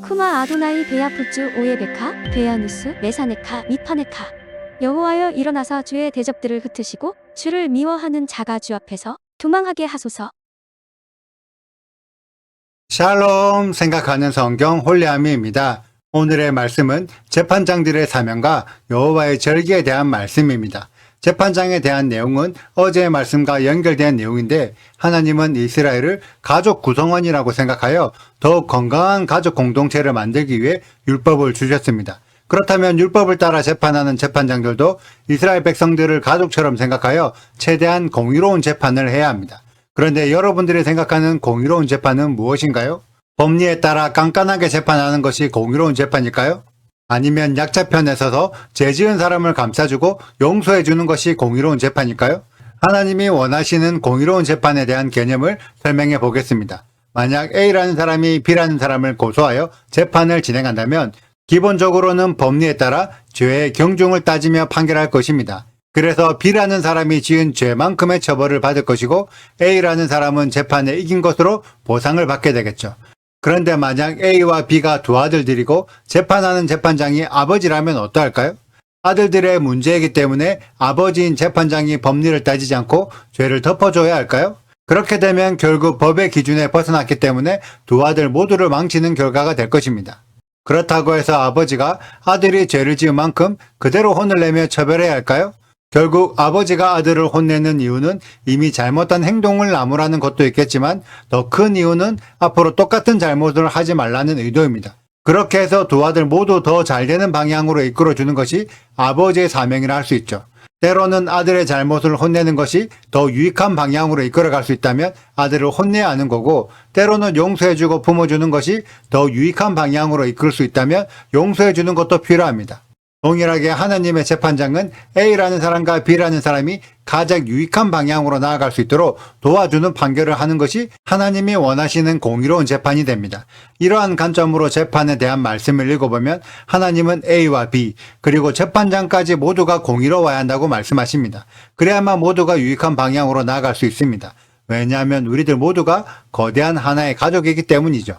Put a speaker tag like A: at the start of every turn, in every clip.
A: 쿠마 아도나이 베야푸츠 오예베카 베야누스 메사네카 미파네카. 여호와여 일어나사 주의 대적들을 흩으시고 주를 미워하는 자가 주 앞에서 도망하게 하소서.
B: 샬롬 생각하는 성경 홀레아미입니다. 오늘의 말씀은 재판장들의 사명과 여호와의 절기에 대한 말씀입니다. 재판장에 대한 내용은 어제의 말씀과 연결된 내용인데 하나님은 이스라엘을 가족 구성원이라고 생각하여 더욱 건강한 가족 공동체를 만들기 위해 율법을 주셨습니다. 그렇다면 율법을 따라 재판하는 재판장들도 이스라엘 백성들을 가족처럼 생각하여 최대한 공의로운 재판을 해야 합니다. 그런데 여러분들이 생각하는 공의로운 재판은 무엇인가요? 법리에 따라 깐깐하게 재판하는 것이 공의로운 재판일까요? 아니면 약자 편에 서서 죄지은 사람을 감싸주고 용서해주는 것이 공의로운 재판일까요? 하나님이 원하시는 공의로운 재판에 대한 개념을 설명해 보겠습니다. 만약 A라는 사람이 B라는 사람을 고소하여 재판을 진행한다면 기본적으로는 법리에 따라 죄의 경중을 따지며 판결할 것입니다. 그래서 B라는 사람이 지은 죄만큼의 처벌을 받을 것이고 A라는 사람은 재판에 이긴 것으로 보상을 받게 되겠죠. 그런데 만약 A와 B가 두 아들들이고 재판하는 재판장이 아버지라면 어떠할까요? 아들들의 문제이기 때문에 아버지인 재판장이 법리를 따지지 않고 죄를 덮어줘야 할까요? 그렇게 되면 결국 법의 기준에 벗어났기 때문에 두 아들 모두를 망치는 결과가 될 것입니다. 그렇다고 해서 아버지가 아들이 죄를 지은 만큼 그대로 혼을 내며 처벌해야 할까요? 결국 아버지가 아들을 혼내는 이유는 이미 잘못한 행동을 나무라는 것도 있겠지만 더 큰 이유는 앞으로 똑같은 잘못을 하지 말라는 의도입니다. 그렇게 해서 두 아들 모두 더 잘되는 방향으로 이끌어주는 것이 아버지의 사명이라 할 수 있죠. 때로는 아들의 잘못을 혼내는 것이 더 유익한 방향으로 이끌어갈 수 있다면 아들을 혼내야 하는 거고, 때로는 용서해주고 품어주는 것이 더 유익한 방향으로 이끌 수 있다면 용서해주는 것도 필요합니다. 동일하게 하나님의 재판장은 A라는 사람과 B라는 사람이 가장 유익한 방향으로 나아갈 수 있도록 도와주는 판결을 하는 것이 하나님이 원하시는 공의로운 재판이 됩니다. 이러한 관점으로 재판에 대한 말씀을 읽어보면 하나님은 A와 B 그리고 재판장까지 모두가 공의로워야 한다고 말씀하십니다. 그래야만 모두가 유익한 방향으로 나아갈 수 있습니다. 왜냐하면 우리들 모두가 거대한 하나의 가족이기 때문이죠.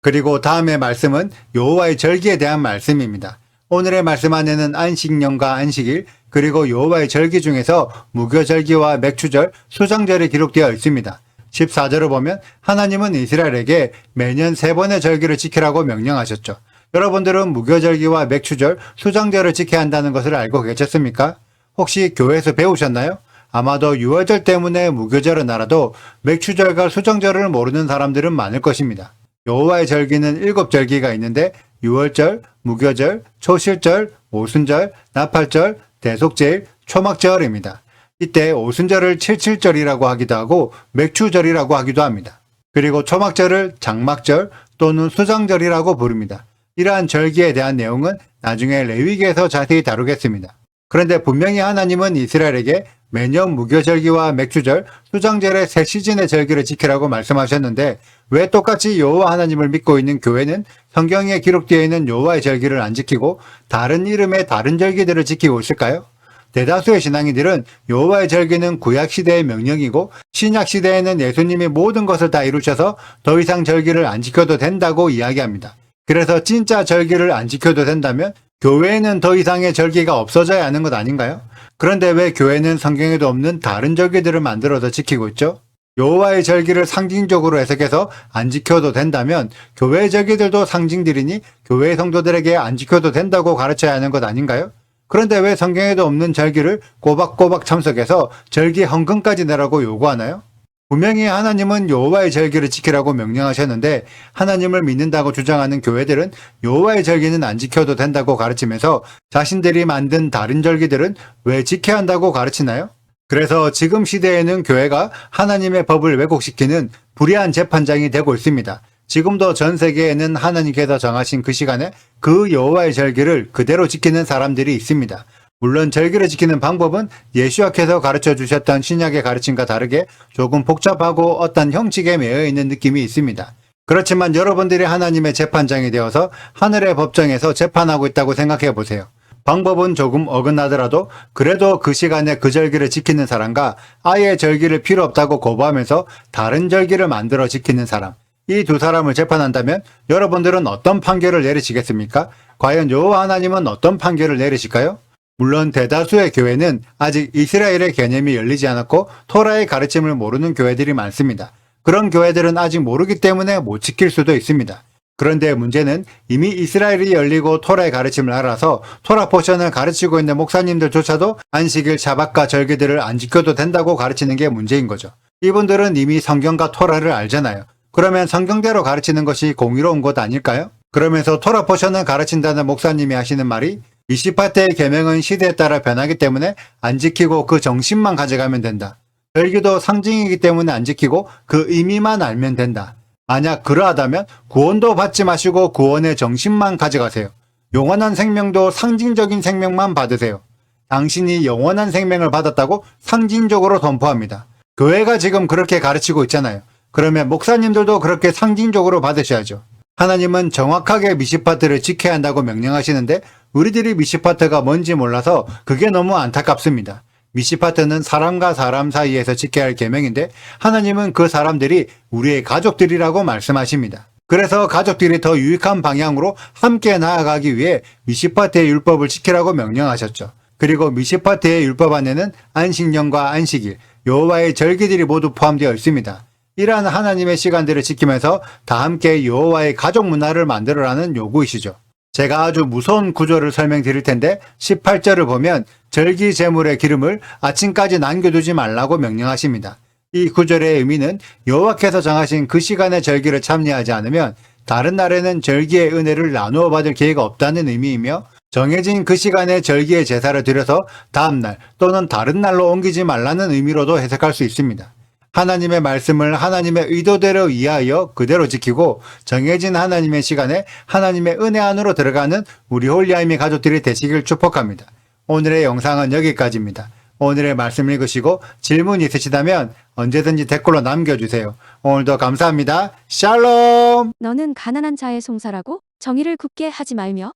B: 그리고 다음의 말씀은 여호와의 절기에 대한 말씀입니다. 오늘의 말씀 안에는 안식년과 안식일 그리고 여호와의 절기 중에서 무교절기와 맥추절, 수장절이 기록되어 있습니다. 14절을 보면 하나님은 이스라엘에게 매년 3번의 절기를 지키라고 명령하셨죠. 여러분들은 무교절기와 맥추절, 수장절을 지켜야 한다는 것을 알고 계셨습니까? 혹시 교회에서 배우셨나요? 아마도 유월절 때문에 무교절은 알아도 맥추절과 수장절을 모르는 사람들은 많을 것입니다. 여호와의 절기는 7절기가 있는데 유월절, 무교절, 초실절, 오순절, 나팔절, 대속제일, 초막절입니다. 이때 오순절을 칠칠절이라고 하기도 하고 맥추절이라고 하기도 합니다. 그리고 초막절을 장막절 또는 수장절이라고 부릅니다. 이러한 절기에 대한 내용은 나중에 레위기에서 자세히 다루겠습니다. 그런데 분명히 하나님은 이스라엘에게 매년 무교절기와 맥추절, 수장절의 새 시즌의 절기를 지키라고 말씀하셨는데 왜 똑같이 여호와 하나님을 믿고 있는 교회는 성경에 기록되어 있는 여호와의 절기를 안 지키고 다른 이름의 다른 절기들을 지키고 있을까요? 대다수의 신앙인들은 여호와의 절기는 구약시대의 명령이고 신약시대에는 예수님이 모든 것을 다 이루셔서 더 이상 절기를 안 지켜도 된다고 이야기합니다. 그래서 진짜 절기를 안 지켜도 된다면 교회에는 더 이상의 절기가 없어져야 하는 것 아닌가요? 그런데 왜 교회는 성경에도 없는 다른 절기들을 만들어서 지키고 있죠? 여호와의 절기를 상징적으로 해석해서 안 지켜도 된다면 교회의 절기들도 상징들이니 교회의 성도들에게 안 지켜도 된다고 가르쳐야 하는 것 아닌가요? 그런데 왜 성경에도 없는 절기를 꼬박꼬박 참석해서 절기 헌금까지 내라고 요구하나요? 분명히 하나님은 여호와의 절기를 지키라고 명령하셨는데 하나님을 믿는다고 주장하는 교회들은 여호와의 절기는 안 지켜도 된다고 가르치면서 자신들이 만든 다른 절기들은 왜 지켜야 한다고 가르치나요? 그래서 지금 시대에는 교회가 하나님의 법을 왜곡시키는 불의한 재판장이 되고 있습니다. 지금도 전 세계에는 하나님께서 정하신 그 시간에 그 여호와의 절기를 그대로 지키는 사람들이 있습니다. 물론 절기를 지키는 방법은 예수와께서 가르쳐 주셨던 신약의 가르침과 다르게 조금 복잡하고 어떤 형식에 매여 있는 느낌이 있습니다. 그렇지만 여러분들이 하나님의 재판장이 되어서 하늘의 법정에서 재판하고 있다고 생각해 보세요. 방법은 조금 어긋나더라도 그래도 그 시간에 그 절기를 지키는 사람과 아예 절기를 필요 없다고 거부하면서 다른 절기를 만들어 지키는 사람, 이 두 사람을 재판한다면 여러분들은 어떤 판결을 내리시겠습니까? 과연 여호와 하나님은 어떤 판결을 내리실까요? 물론 대다수의 교회는 아직 이스라엘의 개념이 열리지 않았고 토라의 가르침을 모르는 교회들이 많습니다. 그런 교회들은 아직 모르기 때문에 못 지킬 수도 있습니다. 그런데 문제는 이미 이스라엘이 열리고 토라의 가르침을 알아서 토라 포션을 가르치고 있는 목사님들조차도 안식일 샤밧과 절기들을 안 지켜도 된다고 가르치는 게 문제인 거죠. 이분들은 이미 성경과 토라를 알잖아요. 그러면 성경대로 가르치는 것이 공의로운 것 아닐까요? 그러면서 토라 포션을 가르친다는 목사님이 하시는 말이 미시파테의 계명은 시대에 따라 변하기 때문에 안 지키고 그 정신만 가져가면 된다. 절기도 상징이기 때문에 안 지키고 그 의미만 알면 된다. 만약 그러하다면 구원도 받지 마시고 구원의 정신만 가져가세요. 영원한 생명도 상징적인 생명만 받으세요. 당신이 영원한 생명을 받았다고 상징적으로 선포합니다. 교회가 지금 그렇게 가르치고 있잖아요. 그러면 목사님들도 그렇게 상징적으로 받으셔야죠. 하나님은 정확하게 미시파트를 지켜야 한다고 명령하시는데 우리들이 미시파트가 뭔지 몰라서 그게 너무 안타깝습니다. 미시파트는 사람과 사람 사이에서 지켜야 할 계명인데 하나님은 그 사람들이 우리의 가족들이라고 말씀하십니다. 그래서 가족들이 더 유익한 방향으로 함께 나아가기 위해 미시파트의 율법을 지키라고 명령하셨죠. 그리고 미시파트의 율법 안에는 안식년과 안식일, 여호와의 절기들이 모두 포함되어 있습니다. 이러한 하나님의 시간들을 지키면서 다 함께 여호와의 가족 문화를 만들어라는 요구이시죠. 제가 아주 무서운 구조를 설명드릴 텐데 18절을 보면 절기 제물의 기름을 아침까지 남겨두지 말라고 명령하십니다. 이 구절의 의미는 여호와께서 정하신 그 시간의 절기를 참여하지 않으면 다른 날에는 절기의 은혜를 나누어 받을 기회가 없다는 의미이며 정해진 그 시간에 절기의 제사를 드려서 다음날 또는 다른 날로 옮기지 말라는 의미로도 해석할 수 있습니다. 하나님의 말씀을 하나님의 의도대로 이해하여 그대로 지키고 정해진 하나님의 시간에 하나님의 은혜 안으로 들어가는 우리 홀리아임의 가족들이 되시길 축복합니다. 오늘의 영상은 여기까지입니다. 오늘의 말씀 읽으시고 질문 있으시다면 언제든지 댓글로 남겨주세요. 오늘도 감사합니다. 샬롬!
A: 너는 가난한 자의 송사라고 정의를 굳게 하지 말며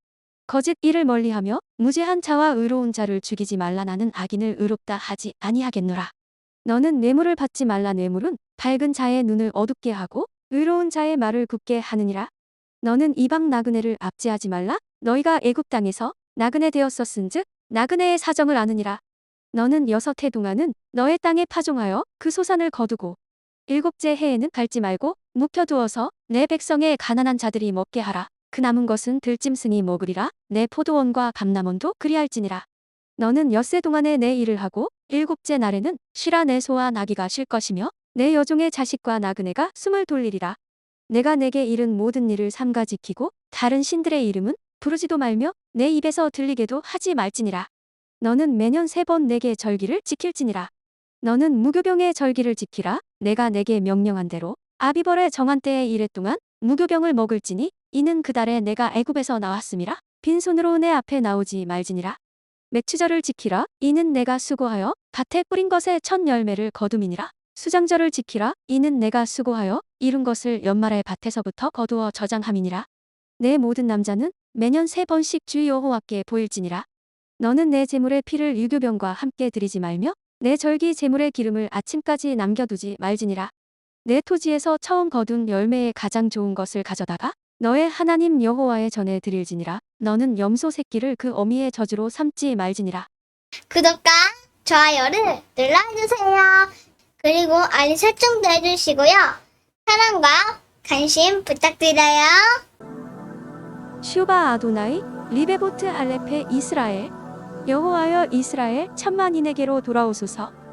A: 거짓 일을 멀리하며 무죄한 자와 의로운 자를 죽이지 말라. 나는 악인을 의롭다 하지 아니하겠노라. 너는 뇌물을 받지 말라. 뇌물은 밝은 자의 눈을 어둡게 하고 의로운 자의 말을 굽게 하느니라. 너는 이방 나그네를 압제하지 말라. 너희가 애굽 땅에서 나그네 되었었은즉 나그네의 사정을 아느니라. 너는 6해 동안은 너의 땅에 파종하여 그 소산을 거두고 7째 해에는 갈지 말고 묵혀두어서 내 백성의 가난한 자들이 먹게 하라. 그 남은 것은 들짐승이 먹으리라. 내 포도원과 감람원도 그리할지니라. 너는 6세 동안에 내 일을 하고 7째 날에는 쉬라. 내 소와 나귀가 쉴 것이며 내 여종의 자식과 나그네가 숨을 돌리리라. 내가 내게 이른 모든 일을 삼가 지키고 다른 신들의 이름은 부르지도 말며 내 입에서 들리게도 하지 말지니라. 너는 매년 3번 내게 절기를 지킬지니라. 너는 무교병의 절기를 지키라. 내가 내게 명령한 대로 아비벌의 정한 때의 이래 동안 무교병을 먹을지니 이는 그 달에 내가 애굽에서 나왔음이라. 빈손으로 내 앞에 나오지 말지니라. 맥추절을 지키라. 이는 내가 수고하여 밭에 뿌린 것의 첫 열매를 거둠이니라. 수장절을 지키라. 이는 내가 수고하여 이룬 것을 연말에 밭에서부터 거두어 저장함이니라. 내 모든 남자는 매년 3번씩 주 여호와께 보일지니라. 너는 내 제물의 피를 유교병과 함께 드리지 말며 내 절기 제물의 기름을 아침까지 남겨두지 말지니라. 내 토지에서 처음 거둔 열매의 가장 좋은 것을 가져다가 너의 하나님 여호와의 전에 드릴지니라. 너는 염소 새끼를 그 어미의 저주로 삼지 말지니라.
C: 구독과 좋아요를 눌러주세요. 그리고 알림 설정도 해주시고요. 사랑과 관심 부탁드려요.
A: 슈바 아도나이 리베보트 알레페 이스라엘 여호와여 이스라엘 천만인에게로 돌아오소서.